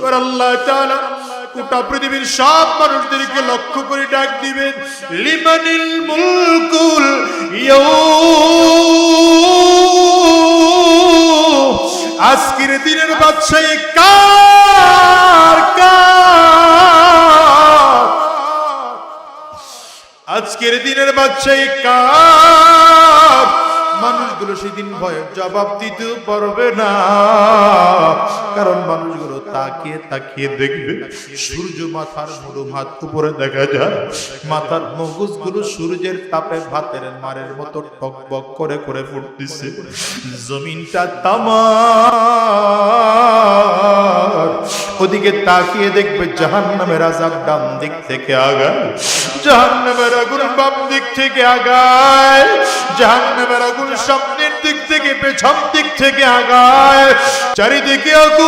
এবার আল্লাহ তাআলা গোটা পৃথিবীর সব মানুষদেরকে লক্ষ্য করে ডাক দিবেন, লিমানিল মুলকুল ইয়াউম, আজকের দিনের বাদশাহী কার কার, আজকের দিনের বাদশাহী কার। মানুষগুলো সেদিন ভয়ে জবাব দিতে পারবে না, কারণ মানুষগুলো তাকিয়ে তাকিয়ে দেখবে সূর্য মাথার মুড়ো হাত উপরে দেখা যায়, মাথার মগজগুলো সূর্যের তাপে ভাতের মারের মতো টকবক করে করে ফুটতেছে, জমিনটা তামার। ওদিকে তাকিয়ে দেখবে জাহান্নামের আযাব ডান দিক থেকে আগায়, জাহান্নামের আগুন বাম দিক থেকে আগায়, জাহান্নামের আগুন সামনের দিক থেকে পেছন দিক থেকে আগায়, চারিদিকে আগুন।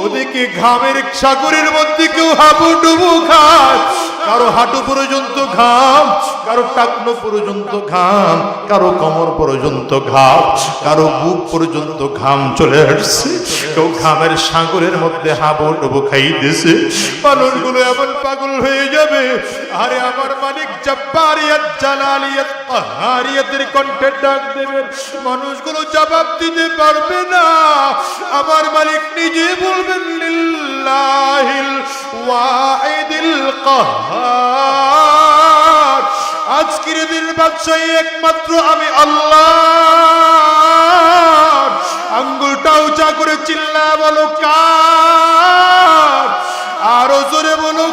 ওদিকে ঘামের সাগরের মধ্যে কেউ হাবুডুবু খায়, কারো হাঁটু পর্যন্ত ঘাম, কারো টাকনো পর্যন্ত ঘাম, কারো কোমর পর্যন্ত ঘাম, কারো বুক পর্যন্ত ঘাম চলে আসছে, কেউ ঘামের সাগরের মধ্যে হাবুডুবু খাইতেছে। মানুষগুলো এমন পাগল হয়ে যাবে, আরে আমার মালিক জব্বারিয়াত জালালিয়াত কাহারিয়াতের কণ্ঠে ডাক দেবেন, মানুষগুলো জবাব দিতে পারবে না। আমার মালিক নিজে বলবেন, লিল্লাহিল ওয়াহিদিল কাহ্হার, আজকের দিনের বাদশাহী একমাত্র আমি আল্লাহ। আঙ্গুলটা উঁচা করে চিল্লা বলো কার, আরো জোরে বলো